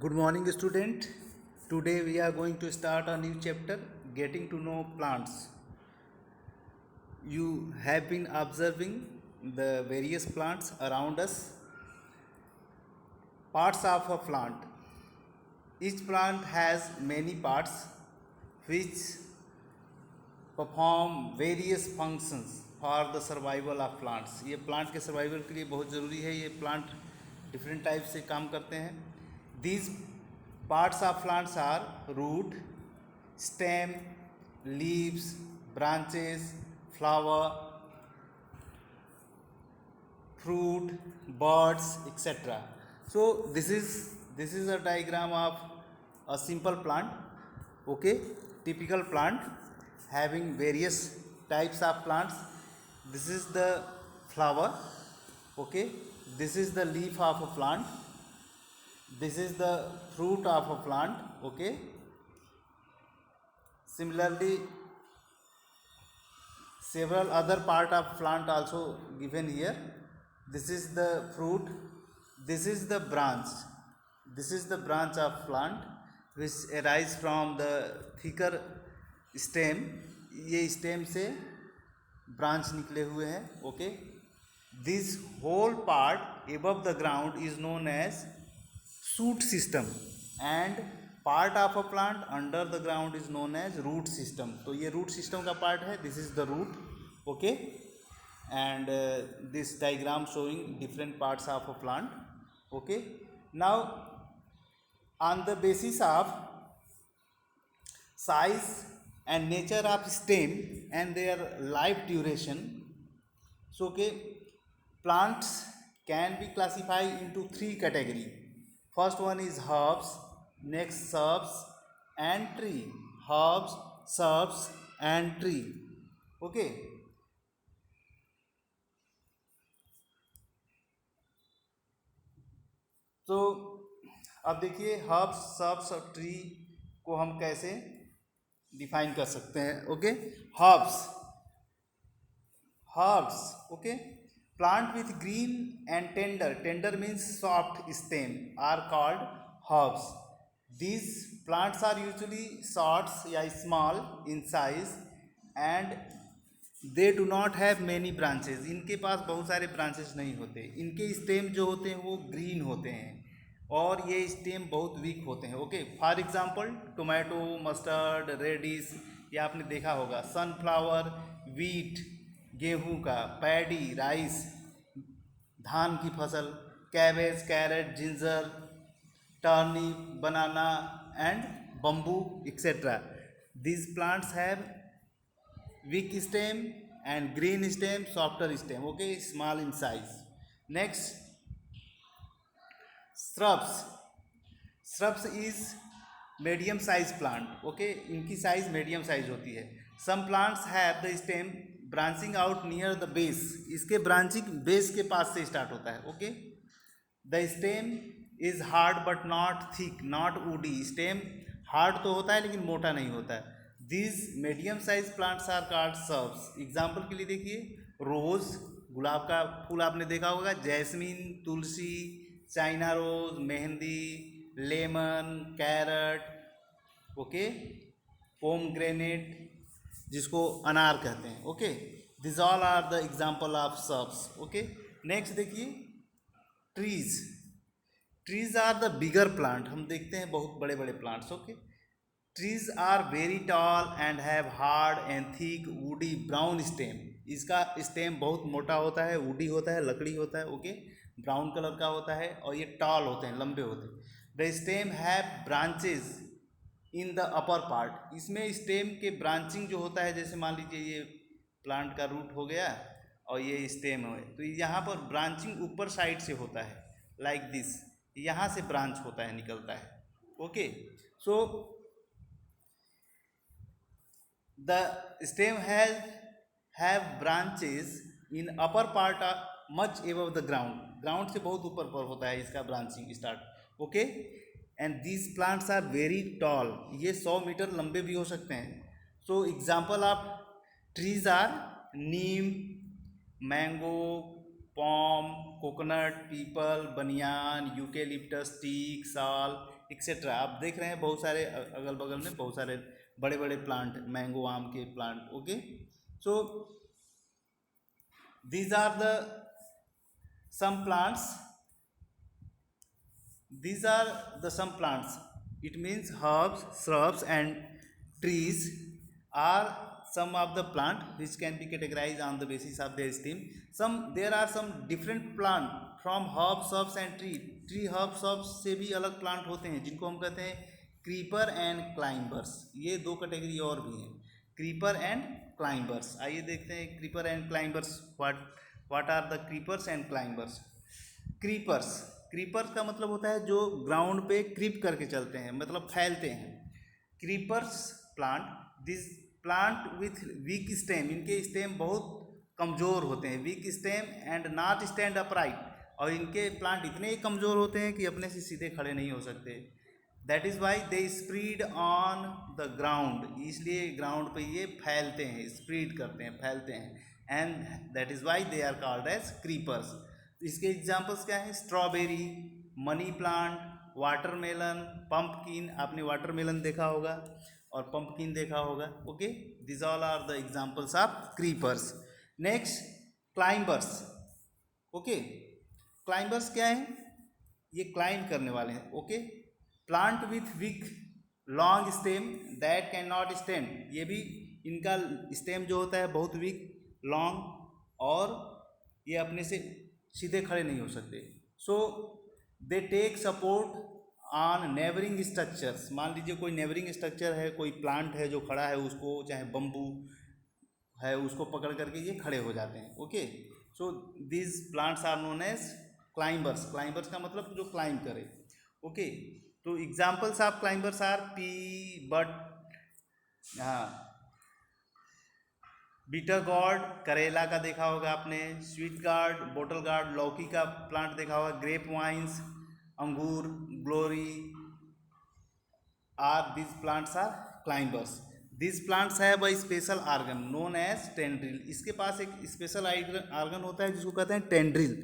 Good morning, student. Today we are going to start a new chapter, getting to know plants. You have been observing the various plants around us. Parts of a plant. Each plant has many parts which perform various functions for the survival of plants. ये plant के survival के लिए बहुत ज़रूरी है. ये plant different type से काम करते हैं. These parts of plants are root, stem, leaves, branches, flower, fruit, birds, etc. So this is a diagram of a simple plant. Okay, typical plant having various types of plants. This is the flower. Okay, this is the leaf of a plant. This is the fruit of a plant. Okay, similarly several other part of plant also given here. This is the fruit, this is the branch, this is the branch of plant which arise from the thicker stem. ये stem से branch निकले हुए हैं. Okay, this whole part above the ground is known as shoot system and part of a plant under the ground is known as root system. तो ये root system का part है. This is the root. Okay, and this diagram showing different parts of a plant. Okay, now on the basis of size and nature of stem and their life duration, so okay, plants can be classified into three categories. First one is herbs, next shrubs and tree. Herbs, shrubs and tree. Okay, तो अब देखिए herbs, subs और tree को हम कैसे define कर सकते हैं. Okay, herbs. Herbs, okay, plant with green and tender means soft stem are called herbs. These plants are usually shorts या small in size and they do not have many branches. इनके पास बहुत सारे branches नहीं होते. इनके stem जो होते हैं वो ग्रीन होते हैं और ये स्टेम बहुत वीक होते हैं. Okay, for example tomato, mustard, radish, ये आपने देखा होगा. सनफ्लावर, वीट, गेहूं का, पैडी, राइस, धान की फसल, cabbage, carrot, ginger, turnip, banana and bamboo etcetera. These plants have weak stem and green stem, softer stem. Okay, small in size. Next, shrubs. Shrubs is medium size plant. Okay, इनकी size medium size होती है. Some plants have the stem branching out near the base. इसके branching base के पास से start होता है. Okay, the stem is hard but not thick, not woody. Stem hard तो होता है लेकिन मोटा नहीं होता है. These medium size plants are called shrubs. Example के लिए देखिए, रोज, गुलाब का फूल आपने देखा होगा, जैस्मीन, तुलसी, चाइना रोज, मेहंदी, लेमन, कैरट, ओके, पोमग्रेनेट जिसको अनार कहते हैं. Okay, this all are the example of shrubs. Okay, next देखिए trees. Trees are the bigger plant. हम देखते हैं बहुत बड़े बड़े plants. Okay, trees are very tall and have hard and thick woody brown stem. इसका स्टेम बहुत मोटा होता है, वुडी होता है, लकड़ी होता है. ओके, ब्राउन कलर का होता है और ये टॉल होते हैं, लंबे होते हैं. The stem have branches in the upper part. इसमें स्टेम के ब्रांचिंग जो होता है, जैसे मान लीजिए ये प्लांट का रूट हो गया और ये स्टेम है, तो यहाँ पर ब्रांचिंग ऊपर साइड से होता है, लाइक दिस. यहाँ से ब्रांच होता है, निकलता है. Okay, so the stem have branches in upper part much above the ground. ground से बहुत ऊपर पर होता है इसका branching start. Okay, and these plants are very tall. ये 100 मीटर लंबे भी हो सकते हैं. So example of trees are neem, mango, palm, coconut, peepal, banyan, eucalyptus, teak, sal etcetera. आप देख रहे हैं बहुत सारे अगल बगल में बहुत सारे बड़े बड़े प्लांट, मैंगो आम के plant. Okay, so these are the some plants. These are the some plants. It means herbs, shrubs and trees are some of the plant which can be categorized on the basis of their stem. There are some different plant from herbs, shrubs and tree herbs, shrubs से भी अलग plant होते हैं जिनको हम कहते हैं creeper and climbers. ये दो कैटेगरी और भी हैं, क्रीपर एंड क्लाइंबर्स। आइए देखते हैं creeper and climbers, what are the creepers and climbers. Creepers, creepers का मतलब होता है जो ग्राउंड पे क्रीप करके चलते हैं, मतलब फैलते हैं। Creepers plant, this plant with week stem, इनके स्टेम बहुत कमज़ोर होते हैं, week stem and not stand upright, और इनके प्लांट इतने ही कमज़ोर होते हैं कि अपने से सीधे खड़े नहीं हो सकते। That is why they spread on the ground, इसलिए ग्राउंड पे ये फैलते हैं, स्प्रीड करते हैं, फैलते हैं, and that is why they are called as creepers. इसके एग्जाम्पल्स क्या हैं? Strawberry, money plant, watermelon, pumpkin, आपने वाटरमेलन देखा होगा और पंपकिन देखा होगा। Okay, this all are the examples of creepers. Next, climbers. Okay, climbers क्या है? ये क्लाइंब करने वाले हैं। Okay, plant with week long stem that can not stand, ये भी इनका स्टेम जो होता है बहुत वीक, लॉन्ग, और ये अपने से सीधे खड़े नहीं हो सकते। So they take support on neighbouring structures. मान लीजिए कोई नेबरिंग स्ट्रक्चर है, कोई प्लांट है जो खड़ा है, उसको चाहे बम्बू है उसको पकड़ करके ये खड़े हो जाते हैं। Okay, so these plants are known as climbers. Climbers का मतलब जो क्लाइंब करे। ओके, तो examples of climbers are pea, but, हाँ, बीटर गॉर्ड, करेला का देखा होगा आपने, स्वीट गार्ड, बोटल गार्ड, लौकी का प्लांट देखा होगा, ग्रेप वाइन्स, अंगूर, glory, are this plants are climbers. This plants have a special organ known as tendril. इसके पास एक स्पेशल आर्गन होता है जिसको कहते हैं tendril.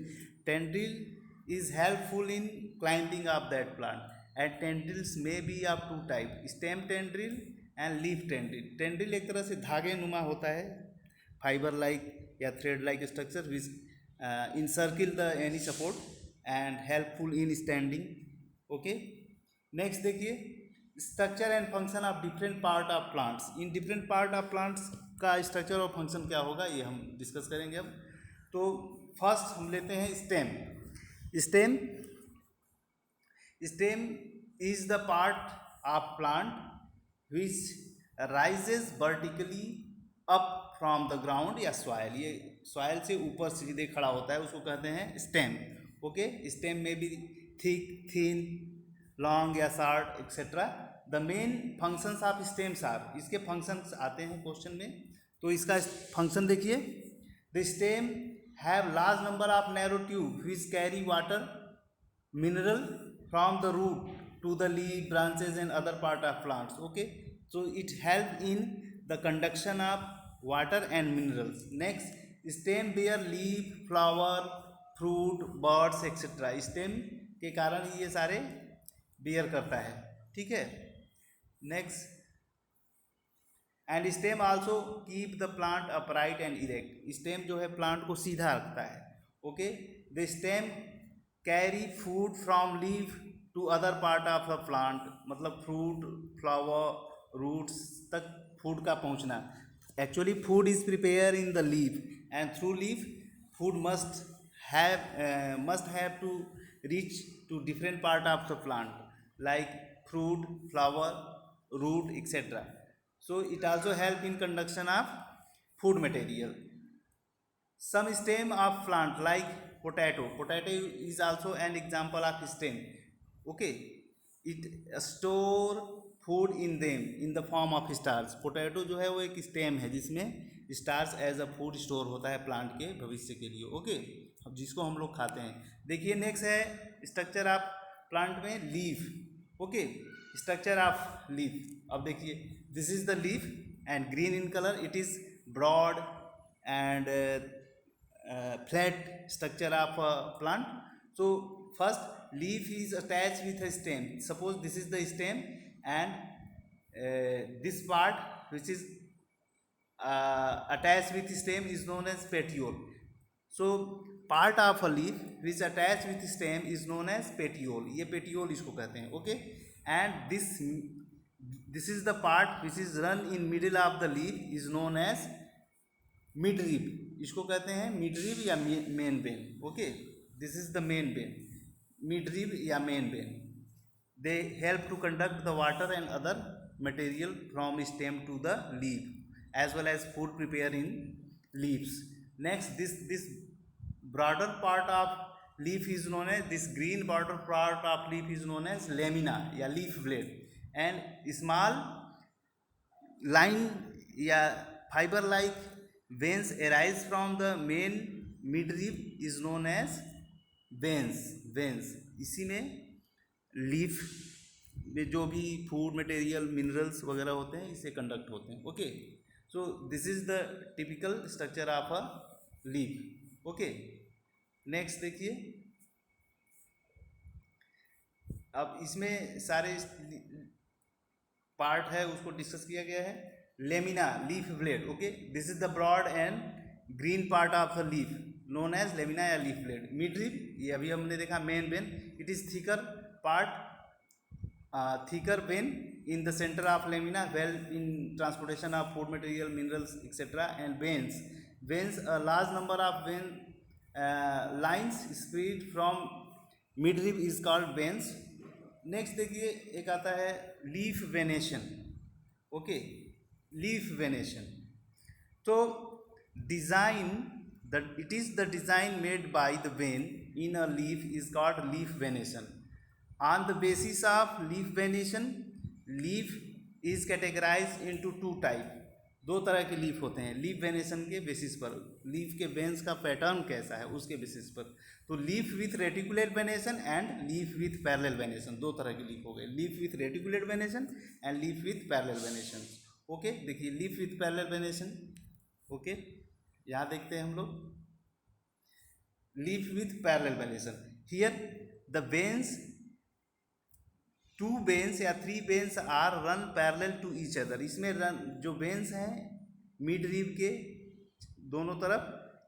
Tendril is helpful in climbing of that plant, and tendrils may be of two type, stem tendril and leaf tendril. Tendril एक तरह से धागे नुमा होता है, फाइबर लाइक या thread like structure which encircle the any support and helpful in standing. Okay, next देखिए, structure and function of different part of plants. इन डिफरेंट पार्ट ऑफ प्लांट्स का स्ट्रक्चर और फंक्शन क्या होगा ये हम डिस्कस करेंगे अब। तो फर्स्ट हम लेते हैं stem. Stem, stem is the part of plant which rises vertically up from the ground या सॉइल। ये सॉइल से ऊपर सीधे खड़ा होता है, उसको कहते हैं स्टेम। ओके, स्टेम में भी थिक, थिन, लॉन्ग या short etcetera. The main functions of stems are, इसके फंक्शंस आते हैं क्वेश्चन में, तो इसका फंक्शन देखिए। The stem have large number of narrow tube which carry water mineral from the root to the leaf, branches and other part of plants. Okay, so it help in the conduction of water and minerals. Next, stem bear leaf, flower, fruit, birds etc. stem के कारण ये सारे bear करता है, ठीक है। Next, and stem also keep the plant upright and erect. stem जो है plant को सीधा रखता है। Okay, the stem carry food from leaf to other part of the plant, मतलब फ्रूट, फ्लावर, रूट्स तक फूड का पहुंचना। Actually food is prepare in the leaf and through leaf food must have to reach to different part of the plant like fruit, flower, root etcetera. So it also help in conduction of food material. Some stem of plant like potato is also an example of stem. Okay, it store food in them in the form of starch. Potato जो है वो एक stem है जिसमें starch as a food store होता है plant के भविष्य के लिए। ओके, अब जिसको हम लोग खाते हैं। देखिए नेक्स्ट है स्ट्रक्चर ऑफ प्लांट में leaf. Okay, structure of leaf. अब देखिए, this is the leaf and green in colour, it is broad and flat structure of a plant. So first leaf is attached with a stem. Suppose this is the stem, and this part which is attached with stem is known as petiole. So part of a leaf which attached with stem is known as petiole. ये petiole इसको कहते हैं. Okay, and this is the part which is run in middle of the leaf is known as midrib. इसको कहते हैं midrib या main vein. Okay, this is the main vein, midrib या main vein. They help to conduct the water and other material from stem to the leaf, as well as food prepared in leaves. Next, this broader part of leaf is known as, this green border part of leaf is known as lamina या leaf blade, and small line या fiber like veins arise from the main midrib is known as veins. इसी में leaf में जो भी food material minerals वगैरह होते हैं इससे कंडक्ट होते हैं. Okay, so this is the typical structure of a leaf. Okay, next देखिए. अब इसमें सारे पार्ट है उसको डिस्कस किया गया है. Lamina, leaf blade. Okay, this is the broad and green part of the leaf known as lamina या लीफ ब्लेड. मिडरिब, ये अभी हमने देखा main vein. It is thicker part, thicker vein in the center of lamina, well in transportation of food material, minerals, etc. And veins, a large number of vein lines spread from midrib is called veins. Next देखिए, एक आता है leaf venation. Okay, leaf venation. तो design, it is the design made by the vein in a leaf is called leaf venation. On the basis of leaf venation, leaf is categorized into two type. दो तरह के leaf होते हैं leaf venation के basis पर. Leaf के veins का pattern कैसा है उसके बेसिस पर. तो leaf with reticulate venation and leaf with parallel venation, दो तरह के लीफ हो गए. Leaf with reticulate venation and leaf with parallel venation. Okay, देखिए leaf with parallel venation. Okay, यहाँ देखते हैं हम लोग leaf with parallel venation. Here the veins, two veins या three veins are run parallel to each other. इसमें run जो veins हैं मिड रिब के दोनों तरफ,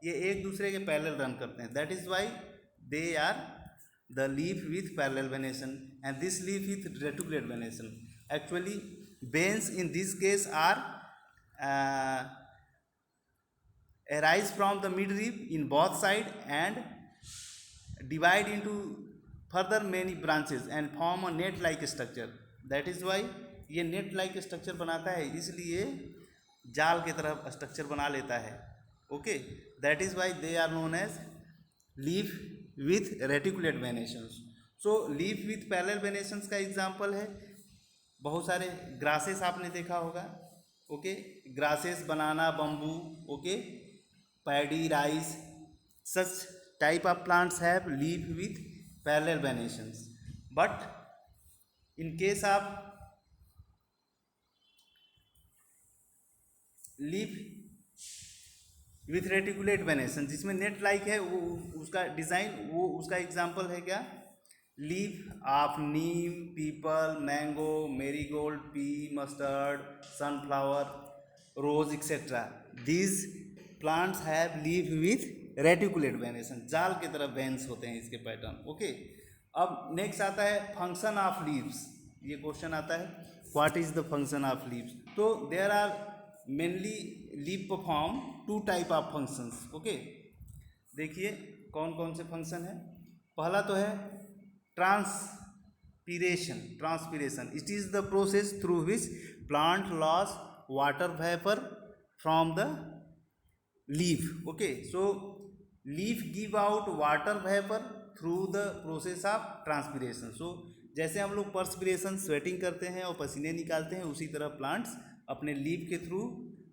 ये एक दूसरे के पैरेलल रन करते हैं. That is why they are the leaf with parallel venation and this leaf with reticulate venation. Actually veins in this case are arise from the midrib in both side and divide into further many branches and form a net like structure. That is why ये net like structure बनाता है, इसलिए जाल के तरह structure बना लेता है. Okay, that is why they are known as leaf with reticulate venations. So leaf with parallel venations का एग्जाम्पल है बहुत सारे. ग्रासेस आपने देखा होगा. Okay, grasses, banana, bamboo. Okay, paddy, rice, such type of plants have leaf with parallel venations. But in case of leaf with reticulate venation जिसमें net like है, वो उसका डिज़ाइन, वो उसका एग्जाम्पल है क्या, leaf of neem, peepal, mango, marigold, pea, mustard, sunflower, rose etcetera. These plants have leaf with reticulate venation. जाल की तरफ वेन्स होते हैं इसके पैटर्न. ओके, अब नेक्स्ट आता है फंक्शन ऑफ लीव्स. ये क्वेश्चन आता है, what is the function of leaves. तो there are mainly leaf perform two type of functions. Okay, देखिए कौन कौन से फंक्शन है. पहला तो है transpiration. It is the process through which plant loss water vapour from the leaf. Okay, so leaf give out water vapor through the process of transpiration. So जैसे हम लोग perspiration स्वेटिंग करते हैं और पसीने निकालते हैं, उसी तरह प्लांट्स अपने लीफ के थ्रू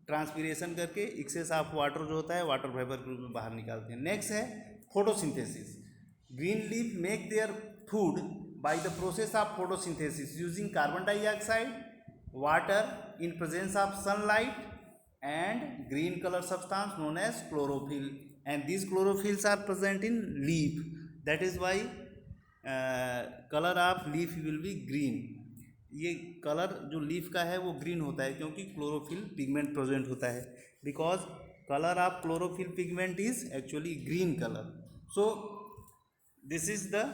ट्रांसपीरेशन करके एक्सेस ऑफ वाटर जो होता है वाटर वेपर के रूप में बाहर निकालते हैं. नेक्स्ट है photosynthesis. Green leaf make their food by the process of photosynthesis using carbon dioxide, water in presence of sunlight and green color substance known as chlorophyll and these chlorophylls are present in leaf. That is why color of leaf will be green. ये colour जो leaf का है वो green होता है क्योंकि chlorophyll pigment present होता है, because colour of chlorophyll pigment is actually green colour. So this is the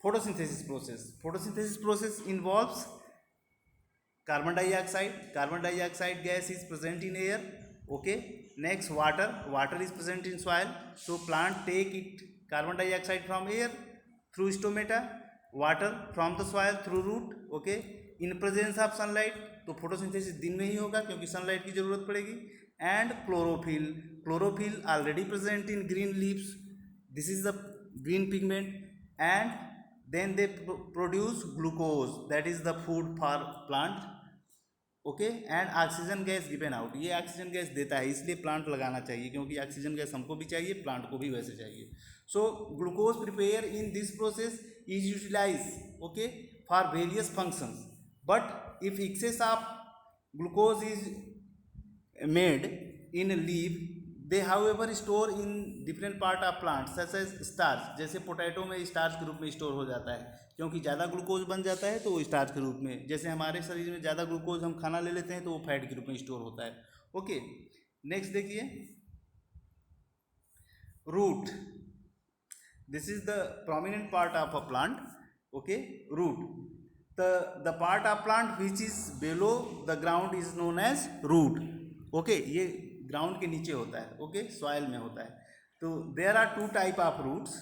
photosynthesis process. Photosynthesis process involves carbon dioxide. Carbon dioxide gas is present in air. Okay. Next, water. Water is present in soil. So plant take it carbon dioxide from air through stomata, water from the soil through root. Okay. In presence of sunlight, तो photosynthesis दिन में ही होगा क्योंकि sunlight की जरूरत पड़ेगी. And chlorophyll. Chlorophyll already present in green leaves. This is the green pigment. And then they produce glucose, that is the food for plant. Okay. And oxygen gas given out. ये oxygen gas देता है, इसलिए plant लगाना चाहिए क्योंकि oxygen gas हमको भी चाहिए, प्लांट को भी वैसे चाहिए. So glucose prepare in this process is utilise, okay, for various functions. But if excess of glucose is made in leaf, they however store in different part of plant such as starch. जैसे potato में starch के रूप में store हो जाता है क्योंकि ज़्यादा ग्लूकोज बन जाता है तो वो स्टार्च के रूप में. जैसे हमारे शरीर में ज़्यादा ग्लूकोज हम खाना ले लेते हैं तो वो फैट के रूप में स्टोर होता है. ओके. नेक्स्ट देखिए, root. This is the prominent part of a plant. Okay. Root. The part of plant which is below the ground is known as root. Okay. ये ग्राउंड के नीचे होता है. ओके. सॉइल में होता है. तो there are two type of roots,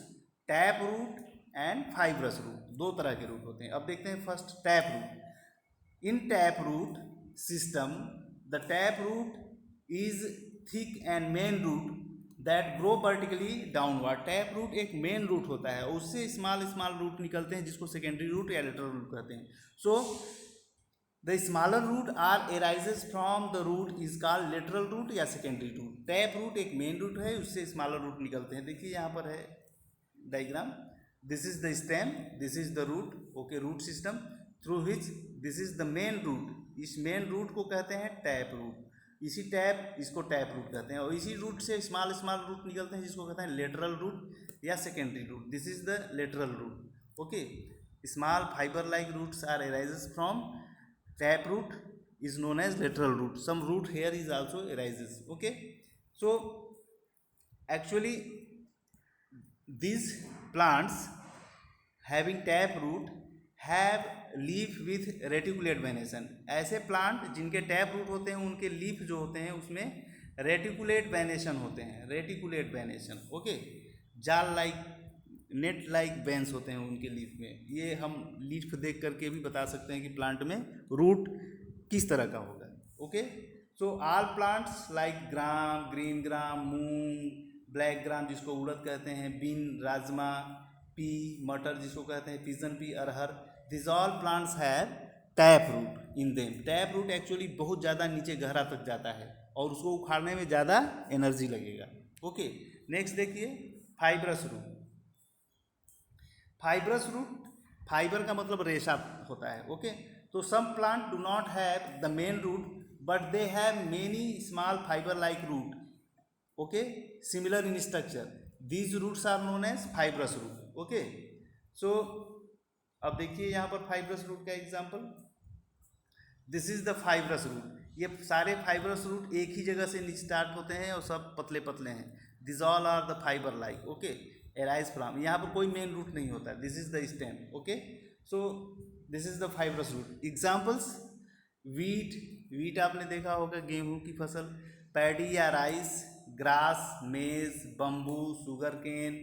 tap root and fibrous root. दो तरह के रूट होते हैं. अब देखते हैं first tap root. In tap root system, the tap root is thick and main root that grow vertically downward. Tap root एक main root होता है, उससे स्मॉल स्मॉल रूट निकलते हैं जिसको सेकेंडरी रूट या लेटरल रूट कहते हैं. So the smaller root are arises from the root is called lateral root या सेकेंडरी रूट. टैप रूट एक मेन रूट है, उससे स्मॉलर रूट निकलते हैं. देखिए यहाँ पर है diagram. This is the stem, this is the root. Okay. Root system through which this is the main root. इस मेन रूट को कहते हैं टैप रूट. इसी टैप, इसको टैप रूट कहते हैं. और इसी रूट से स्मॉल स्मॉल रूट निकलते हैं जिसको कहते हैं लेटरल रूट या secondary root. This is the lateral root. Okay. Small fibre like roots are arises from tap root is known as lateral root. Some root here is also arises. Okay. So actually these plants having tap root have leaf with reticulate venation. ऐसे plant जिनके tap root होते हैं उनके leaf जो होते हैं उसमें reticulate venation होते हैं. Reticulate venation. ओके. जाल लाइक, नेट लाइक वेन्स होते हैं उनके लीफ में. ये हम लीफ देख करके भी बता सकते हैं कि प्लांट में रूट किस तरह का होगा. Okay. So all plants like gram, green gram, मूंग, ब्लैक ग्राम जिसको उड़द कहते हैं, बीन राजमा, पी मटर जिसको कहते हैं pigeon pea, arhar, this all plants have tap root in them. Tap root actually बहुत ज़्यादा नीचे गहरा तक जाता है और उसको उखाड़ने में ज़्यादा एनर्जी लगेगा. ओके. नेक्स्ट देखिए, fibrous root. Fibrous root, fibre का मतलब रेशा होता है. ओके. तो some plant do not have the main root but they have many small fibre like root. Okay. Similar in structure. These roots are known as fibrous root. Okay. So अब देखिए यहाँ पर फाइब्रस रूट का example. This is the fibrous root. ये सारे fibrous root एक ही जगह से स्टार्ट होते हैं और सब पतले पतले हैं. This all are the fibre like. Okay. Arise from, यहाँ पर कोई मेन रूट नहीं होता. This is the stem. Okay. So this is the fibrous root. Examples, wheat. Wheat आपने देखा होगा, गेहूं की फसल. पैडी या rice, grass, maize, bamboo, sugar cane,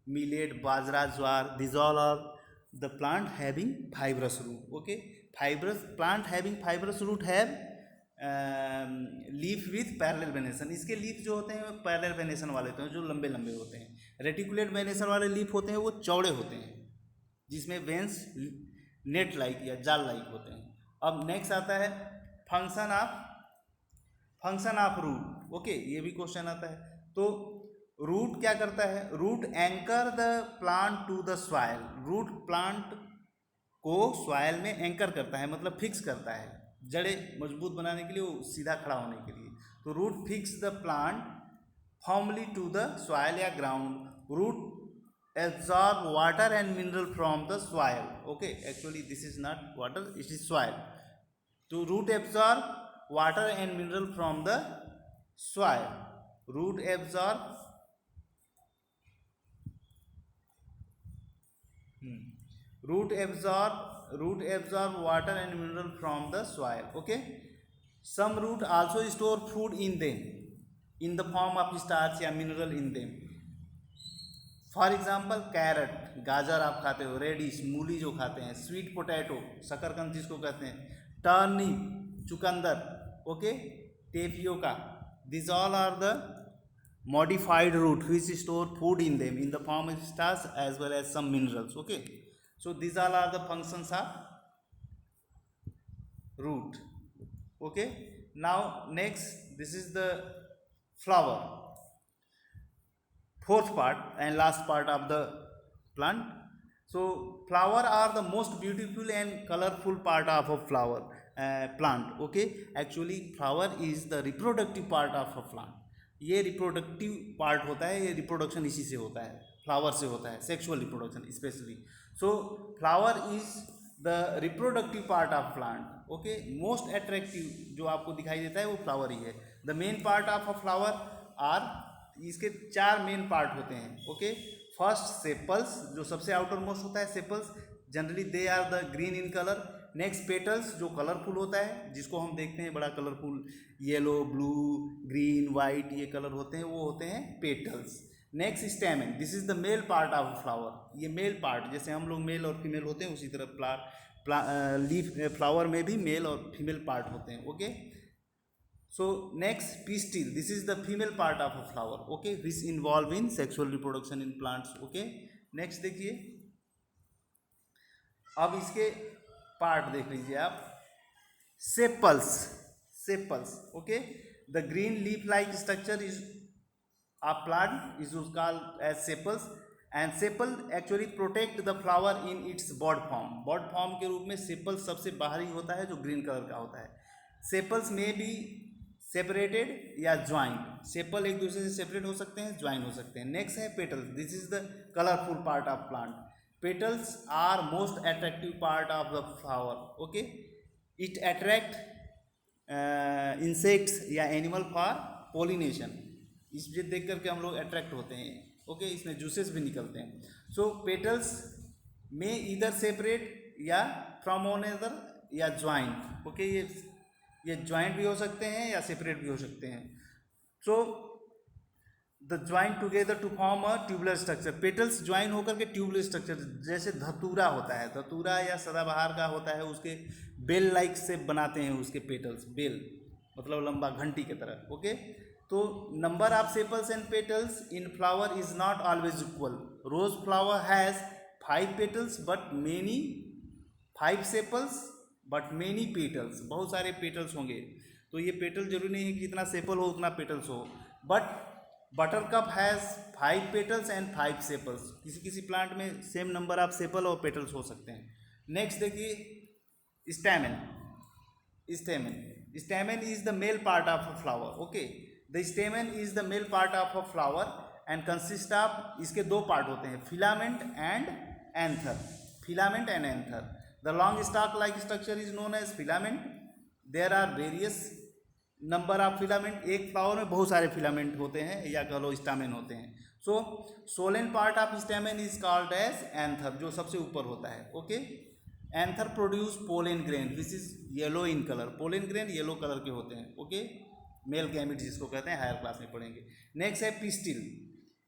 millet, bajra, jowar. This all are the plant having fibrous root. Okay. Fibrous plant having fibrous root have leaf with parallel venation. इसके leaf जो होते हैं पैरेलल वेनेशन वाले होते हैं, जो लंबे लंबे होते हैं. रेटिकुलेट वेनेशन वाले लीफ होते हैं वो चौड़े होते हैं जिसमें वेंस नेट लाइक या जाल लाइक होते हैं. अब नेक्स्ट आता है फंक्शन ऑफ रूट. ओके. ये भी क्वेश्चन आता है. तो रूट क्या करता है? Root anchor the plant to the soil. Root plant को सॉइल में एंकर करता है, मतलब फिक्स करता है, जड़ें मजबूत बनाने के लिए, वो सीधा खड़ा होने के लिए. तो root fix the plant firmly to the soil या ground. Root absorb water and mineral from the soil. Okay, actually this is not water, it is soil. To root absorb water and mineral from the soil. Root absorb root absorb water and mineral from the soil. Okay, some root also store food in them in the form of starch या mineral in them. For example carrot, गाजर आप खाते हो, reddish मूली जो खाते हैं, sweet potato शकरकंद जिसको कहते हैं, टर्निप चुकंदर, okay, tapioca, this all are the modified root which store food in them in the form of starch as well as some minerals. Okay, so these all are the functions of root. Okay, now next this is the flower, fourth part and last part of the plant. So flower are the most beautiful and colorful part of a flower plant. Okay, actually flower is the reproductive part of a plant. ये reproductive part होता है, ये reproduction इसी से होता है, flower से होता है, sexual reproduction specially. So flower is the reproductive part of plant. Okay, most attractive जो आपको दिखाई देता है वो फ्लावर ही है. The main part of a flower are, इसके चार मेन पार्ट होते हैं. ओके, फर्स्ट सेपल्स, जो सबसे आउटर मोस्ट होता है sepals, generally they are the green in colour. Next petals जो कलरफुल होता है, जिसको हम देखते हैं बड़ा colourful, yellow, blue, green, white, ये कलर होते हैं, वो होते हैं petals. Next stamen, this is the male part of flower. ये मेल पार्ट, जैसे हम लोग मेल और फीमेल होते हैं उसी तरह लीफ फ्लावर में भी मेल और फीमेल पार्ट होते हैं. Okay, so next pistil, this is the female part of a flower. Okay, which involve in sexual reproduction in plants. Okay, next देखिए, अब इसके पार्ट देख लीजिए आप. Sepals, sepals, okay, the green leaf like structure is a plant is called as sepals, and sepal actually protect the flower in its bud form. Bud form के रूप में sepal सबसे बाहरी होता है जो ग्रीन कलर का होता है. सेपल्स में बी सेपरेटेड या ज्वाइंट. सेपल एक दूसरे से सेपरेट हो सकते हैं, ज्वाइन हो सकते हैं. नेक्स्ट है petals, this is the colourful part of plant. Petals are most attractive part of the flower. Okay, it attract insects या animal for pollination. इसे देख करके हम लोग अट्रैक्ट होते हैं. ओके, इसमें जूसेस भी निकलते हैं. सो पेटल्स में इधर सेपरेट या फ्रॉम वन अदर या ज्वाइंट. ओके, ये ज्वाइंट भी हो सकते हैं या सेपरेट भी हो सकते हैं. So the join together to form a tubular structure. Petals join होकर के ट्यूबुलर स्ट्रक्चर, जैसे धतूरा होता है, धतूरा या सदाबहार का होता है, उसके बेल लाइक से बनाते हैं उसके पेटल्स. बेल मतलब लंबा घंटी की तरह. ओके, तो number of sepals and petals in flower is not always equal. Rose flower has 5 petals but many 5 sepals but many petals. बहुत सारे पेटल्स होंगे, तो ये पेटल जरूरी नहीं है कि जितना सेपल हो उतना पेटल्स हो. But buttercup has 5 petals and 5 sepals. किसी किसी प्लांट में सेम नंबर ऑफ सेपल और पेटल्स हो सकते हैं. नेक्स्ट देखिए, stamen. Stamen, stamen is the male part of a flower. Okay, the stamen is the male part of a flower and consist of, इसके दो पार्ट होते हैं, filament and anther. Filament and anther. The long stalk like structure is known as filament. There are various number of filament. एक flower में बहुत सारे filament होते हैं या कह लो स्टामेन होते हैं. So swollen part of stamen is called as anther, जो सबसे ऊपर होता है. Okay, anther produce pollen grain which is yellow in colour. Pollen grain yellow colour के होते हैं. ओके, मेल गैमेट जिसको कहते हैं, हायर क्लास में पढ़ेंगे. नेक्स्ट है pistil.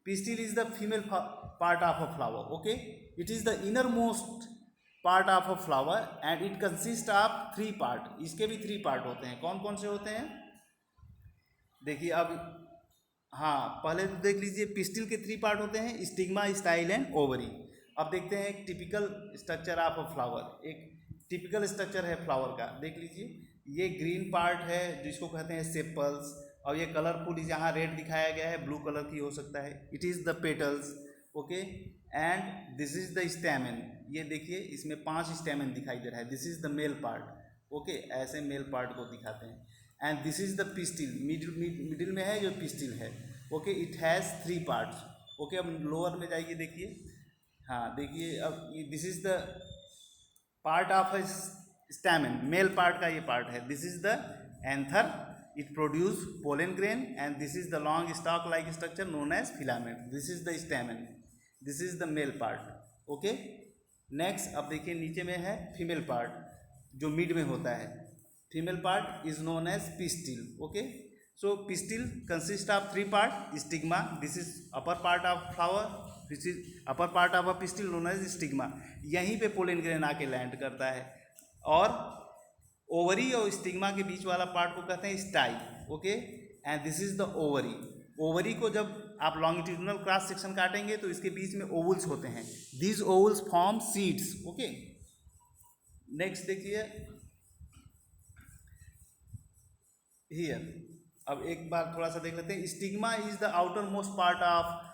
Pistil is the female part of a flower. Okay, it is the inner most part of a flower and it consist of 3 part. इसके भी 3 पार्ट होते हैं. कौन कौन से होते हैं देखिए अब. हाँ, पहले तो देख लीजिए, पिस्टिल के 3 पार्ट होते हैं, स्टिग्मा, स्टाइल एंड ओवरी. अब देखते हैं एक typical structure of a flower. एक टिपिकल स्ट्रक्चर है फ्लावर का, देख लीजिए. ये ग्रीन पार्ट है जिसको कहते हैं सेपल्स, और ये कलरफुल यहाँ रेड दिखाया गया है, ब्लू कलर की हो सकता है, it is the petals. Okay, and this is the stamen. ये देखिए, इसमें 5 स्टैमेन दिखाई दे रहा है. This is the male part. Okay, ऐसे मेल पार्ट को दिखाते हैं. And this is the pistil. Middle में है जो पिस्टिल है. Okay, it has 3 parts. Okay, अब लोअर में जाइए, देखिए, हाँ देखिए, अब this is the part of a stamen, male part का ये पार्ट है। This is the anther, it produce pollen grain, and this is the long stalk like structure known as filament. This is the stamen, this is the male part. Okay, next अब देखिए नीचे में है female part, जो mid में होता है। Female part is known as pistil. Okay, so pistil consist of 3 part, stigma, this is upper part of flower, this is upper part of a pistil known as stigma. यहीं पे pollen grain आके land करता है, और ovary और stigma के बीच वाला part को कहते हैं style. Okay, and this is the ovary. Ovary को जब आप लॉन्गिट्यूडिनल क्रॉस सेक्शन काटेंगे तो इसके बीच में ओवल्स होते हैं, these vowels form seeds. Okay, next देखिए हियर, अब एक बार थोड़ा सा देख लेते हैं। Stigma is the outer most part of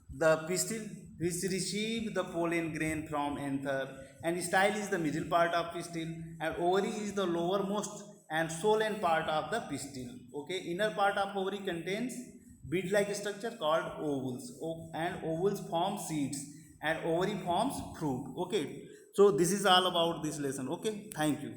the pistil which receive the pollen grain from anther, and style is the middle part of pistil, and ovary is the lowermost and solen part of the pistil. Okay, inner part of ovary contains bead like structure called ovules, and ovules form seeds, and ovary forms fruit. Okay, so this is all about this lesson. Okay, thank you.